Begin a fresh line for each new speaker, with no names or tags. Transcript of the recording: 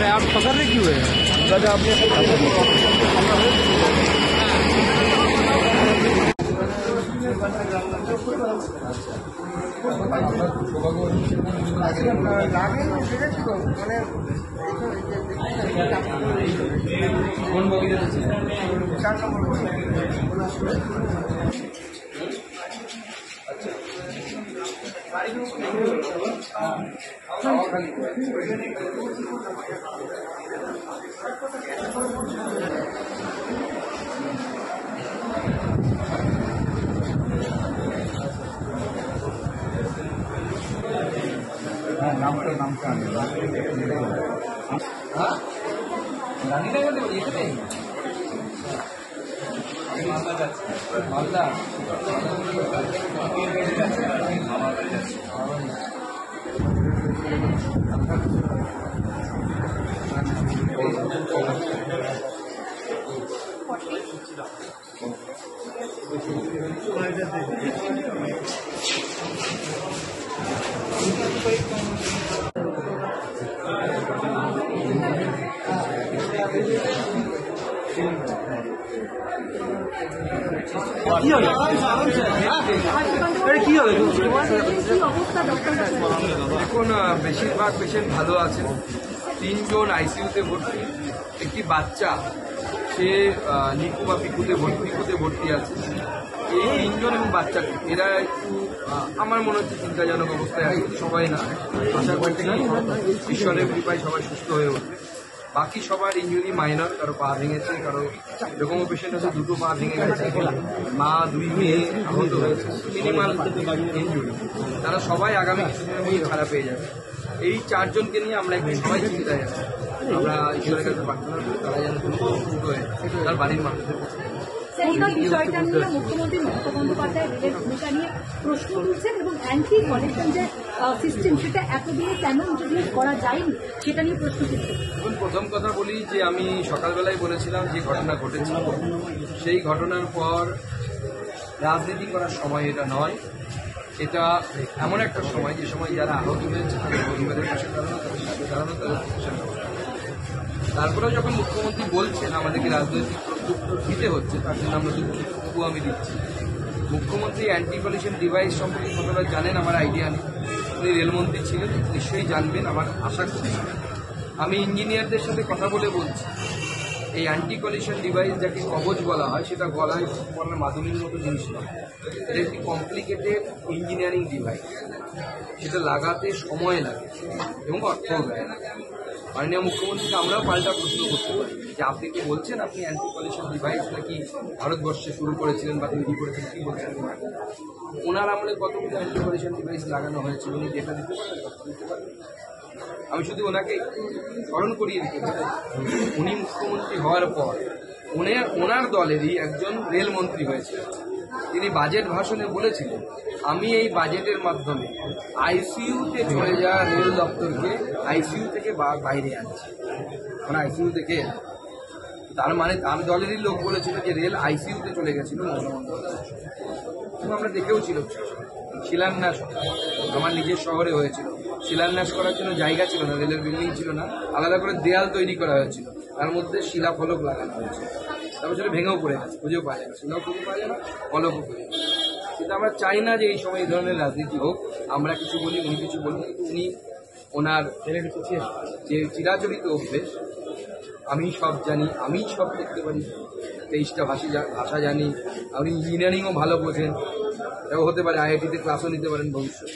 आप पकड़ रहे क्यों है? नाम का मालदा
দেখুন বেশিরভাগ পেশেন্ট ভালো আছে। 3 জন আইসিইউতে ভর্তি, একটি বাচ্চা সে নিকু বা পিকুতে ভর্তি আছে। এই 3 জন এবং বাচ্চাটি এরা একটু আমার মনে হচ্ছে চিন্তাজনক অবস্থায় আছে। সবাই না, আশা করছি ঈশ্বরের কৃপায় সবাই সুস্থ হয়ে উঠবে। বাকি সবার ইঞ্জুরি মাইনর, কারো পা ভেঙেছে, কারো এরকমও পেশেন্ট আছে 2টো পা ভেঙে গেছে, মা 2 মেয়ে আহত হয়েছে, মিনিমাল ইঞ্জুরি। তারা সবাই আগামী কিছুদিনের মধ্যে খারাপ পেয়ে যাবে। এই 4 জনকে নিয়ে আমরা একটু সবাই চিন্তায় আছি। আমরা ঈশ্বরের কাছে প্রার্থনা করি তারা যেন সুস্থ হয়ে তার বাড়ির মানুষের
বিষয়টা নিয়ে মুখ্যমন্ত্রী মমতা বন্দ্যোপাধ্যায় রেলের ভূমিকা নিয়ে প্রশ্ন তুলছেন এবং অ্যান্টি কলেকশন যে সিস্টেম সেটা এতদিনে কেন ইন্ট্রোডিউস করা যায়নি সেটা নিয়ে প্রশ্ন তুলছেন।
প্রথম কথা বলি যে আমি সকালবেলায় বলেছিলাম যে ঘটনা ঘটেছিল, সেই ঘটনার পর রাজনীতি করার সময় এটা নয়। এটা এমন একটা সময় যে সময় যারা আহত হয়েছে তাদের পরিবারের পাশে দাঁড়ানো, তাদের সাথে দাঁড়ানো, তাদের পাশে দাঁড়ানো। তারপরেও যখন মুখ্যমন্ত্রী বলছেন আমাদেরকে রাজনৈতিক প্রত্যুত্তর দিতে হচ্ছে, তার জন্য আমরা তবু আমি দিচ্ছি। মুখ্যমন্ত্রী অ্যান্টি কলিশন ডিভাইস সম্পর্কে কতটা জানেন আমার আইডিয়া নেই। উনি রেলমন্ত্রী ছিলেন, নিশ্চয়ই জানবেন আমার আশা করছি। আমি ইঞ্জিনিয়ারদের সাথে কথা বলে বলছি এই অ্যান্টি কলিশন ডিভাইস যাকে কবচ বলা হয় সেটা গলায় পড়ার মাধ্যমের মতো জিনিস নয়। এটা একটি কমপ্লিকেটেড ইঞ্জিনিয়ারিং ডিভাইস, সেটা লাগাতে সময় লাগে এবং অর্থও ব্যয়। মাননীয় মুখ্যমন্ত্রীকে আমরাও পাল্টা প্রশ্ন করতে পারি যে আপনি কি বলছেন আপনি অ্যান্টি কলিশন ডিভাইস নাকি ভারতবর্ষে শুরু করেছিলেন বা তৈরি করেছিলেন, কি বলছেন? ওনার আমলে কতগুলো অ্যান্টি কলিশন ডিভাইস লাগানো হয়েছিল উনি ডেটা দিতে পারবেন? আমি শুধু ওনাকে স্মরণ করিয়ে দিতে পারি, উনি মুখ্যমন্ত্রী হওয়ার পর ওনার দলেরই একজন রেলমন্ত্রী হয়েছিল। তিনি বাজেট ভাষণে বলেছিলেন আমি এই বাজেটের মাধ্যমে আইসিইউতে চলে যাওয়া রেল দপ্তরকে আইসিইউ থেকে বাইরে আনছি। মানে আইসিইউ থেকে, তার মানে তার দলেরই লোক বলেছিল যে রেল আইসিইউতে চলে গেছিল। আমরা দেখেও ছিল শিলান্যাস আমার নিজের শহরে হয়েছিল। শিলান্যাস করার জন্য জায়গা ছিল না, রেলের বিল্ডিং ছিল না, আলাদা করে দেয়াল তৈরি করা হয়েছিল, তার মধ্যে শিলাফলক লাগানো হয়েছিল। তারপর সেটা ভেঙেও পড়ে গেছে, খুঁজেও পাওয়া যায় না, শিলাও খুঁজে পাওয়া যায় না, ফলকও খুঁজে। কিন্তু আমরা চাই না যে এই সময় এই ধরনের রাজনীতি হোক। আমরা কিছু বলি, উনি কিছু বলি, উনি ওনার যে চিরাচরিত অভ্যেস আমি সব জানি, আমি সব করতে পারি, 23টা ভাষা জানি, আপনি ইঞ্জিনিয়ারিংও ভালো বোঝেন, এটাও হতে পারে আইআইটিতে ক্লাসও নিতে পারেন ভবিষ্যৎ।